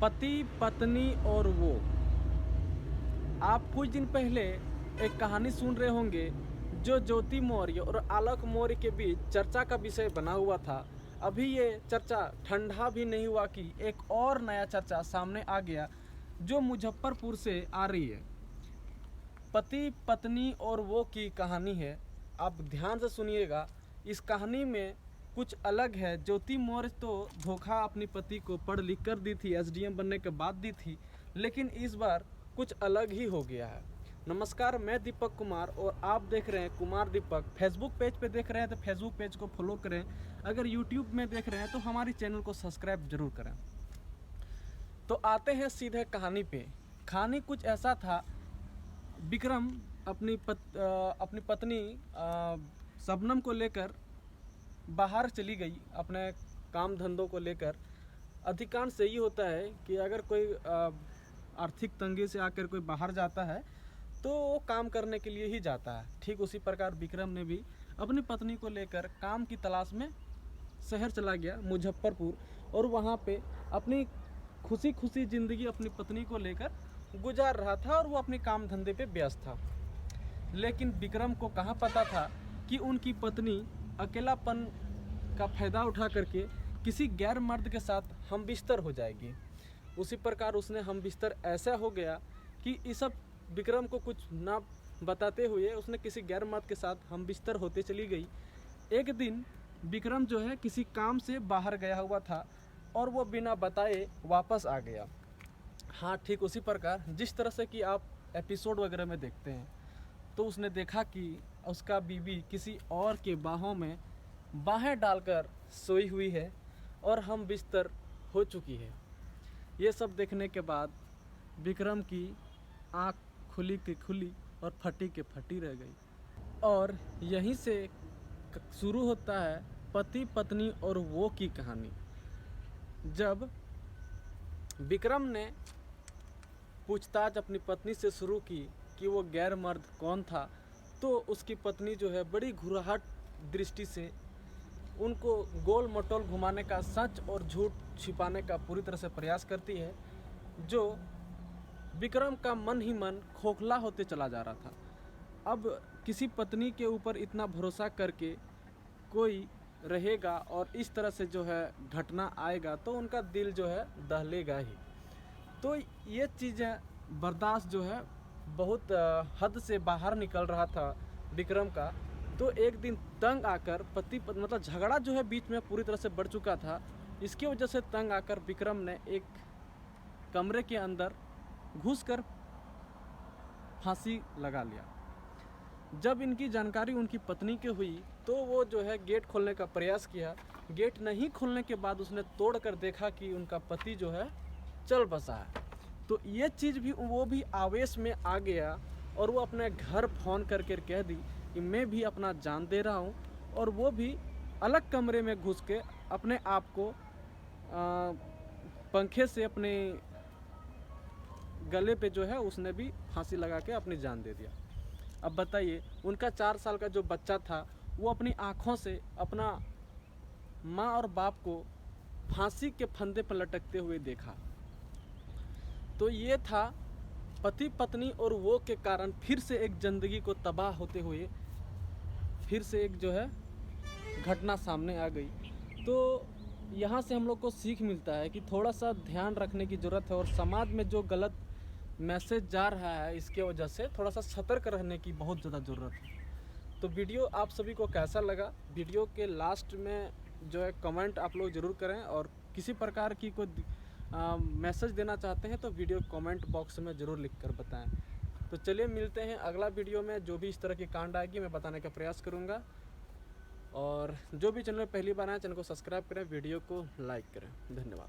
पति पत्नी और वो। आप कुछ दिन पहले एक कहानी सुन रहे होंगे जो ज्योति मौर्य और आलोक मौर्य के बीच चर्चा का विषय बना हुआ था। अभी ये चर्चा ठंडा भी नहीं हुआ कि एक और नया चर्चा सामने आ गया जो मुजफ्फरपुर से आ रही है। पति पत्नी और वो की कहानी है। आप ध्यान से सुनिएगा, इस कहानी में कुछ अलग है। ज्योति मौर्य तो धोखा अपनी पति को पढ़ लिख कर दी थी, एसडीएम बनने के बाद दी थी, लेकिन इस बार कुछ अलग ही हो गया है। नमस्कार, मैं दीपक कुमार और आप देख रहे हैं कुमार दीपक। फेसबुक पेज पे देख रहे हैं तो फेसबुक पेज को फॉलो करें, अगर यूट्यूब में देख रहे हैं तो हमारी चैनल को सब्सक्राइब जरूर करें। तो आते हैं सीधे कहानी पे। कहानी कुछ ऐसा था, विक्रम अपनी पत्नी शबनम को लेकर बाहर चली गई अपने काम धंधों को लेकर। अधिकांश यही होता है कि अगर कोई आर्थिक तंगी से आकर कोई बाहर जाता है तो वो काम करने के लिए ही जाता है। ठीक उसी प्रकार विक्रम ने भी अपनी पत्नी को लेकर काम की तलाश में शहर चला गया मुजफ्फरपुर, और वहाँ पे अपनी खुशी खुशी ज़िंदगी अपनी पत्नी को लेकर गुजार रहा था और वो अपने काम धंधे पे व्यस्त था। लेकिन विक्रम को कहाँ पता था कि उनकी पत्नी अकेलापन का फ़ायदा उठा करके किसी गैर मर्द के साथ हम बिस्तर हो जाएगी। उसी प्रकार उसने हम बिस्तर ऐसा हो गया कि इस सब विक्रम को कुछ ना बताते हुए उसने किसी गैर मर्द के साथ हम बिस्तर होते चली गई। एक दिन विक्रम जो है किसी काम से बाहर गया हुआ था और वो बिना बताए वापस आ गया। हाँ, ठीक उसी प्रकार जिस तरह से कि आप एपिसोड वगैरह में देखते हैं, तो उसने देखा कि उसका बीवी किसी और के बाहों में बाहें डालकर सोई हुई है और हम बिस्तर हो चुकी है। ये सब देखने के बाद विक्रम की आँख खुली की खुली और फटी के फटी रह गई। और यहीं से शुरू होता है पति पत्नी और वो की कहानी। जब विक्रम ने पूछताछ अपनी पत्नी से शुरू की कि वो गैर मर्द कौन था, तो उसकी पत्नी जो है बड़ी घुराहट दृष्टि से उनको गोल मटोल घुमाने का, सच और झूठ छिपाने का पूरी तरह से प्रयास करती है, जो विक्रम का मन ही मन खोखला होते चला जा रहा था। अब किसी पत्नी के ऊपर इतना भरोसा करके कोई रहेगा और इस तरह से जो है घटना आएगा तो उनका दिल जो है दहलेगा ही। तो ये चीज़ें बर्दाश्त जो है बहुत हद से बाहर निकल रहा था विक्रम का। तो एक दिन तंग आकर मतलब झगड़ा जो है बीच में पूरी तरह से बढ़ चुका था। इसकी वजह से तंग आकर विक्रम ने एक कमरे के अंदर घुसकर फांसी लगा लिया। जब इनकी जानकारी उनकी पत्नी की हुई तो वो जो है गेट खोलने का प्रयास किया। गेट नहीं खोलने के बाद उसने तोड़ कर देखा कि उनका पति जो है चल बसा है। तो ये चीज़ भी वो भी आवेश में आ गया और वो अपने घर फ़ोन करके कह दी कि मैं भी अपना जान दे रहा हूँ, और वो भी अलग कमरे में घुस के अपने आप को पंखे से अपने गले पे जो है उसने भी फांसी लगा के अपनी जान दे दिया। अब बताइए, उनका 4 साल का जो बच्चा था वो अपनी आँखों से अपना माँ और बाप को फांसी के फंदे पर लटकते हुए देखा। तो ये था पति पत्नी और वो के कारण फिर से एक ज़िंदगी को तबाह होते हुए फिर से एक जो है घटना सामने आ गई। तो यहाँ से हम लोग को सीख मिलता है कि थोड़ा सा ध्यान रखने की ज़रूरत है, और समाज में जो गलत मैसेज जा रहा है इसके वजह से थोड़ा सा सतर्क रहने की बहुत ज़्यादा ज़रूरत है। तो वीडियो आप सभी को कैसा लगा, वीडियो के लास्ट में जो है कमेंट आप लोग ज़रूर करें, और किसी प्रकार की कोई मैसेज देना चाहते हैं तो वीडियो कमेंट बॉक्स में ज़रूर लिख कर बताएं। तो चलिए मिलते हैं अगला वीडियो में। जो भी इस तरह की कांड आएगी मैं बताने का प्रयास करूँगा, और जो भी चैनल पहली बार आए चैनल को सब्सक्राइब करें, वीडियो को लाइक करें। धन्यवाद।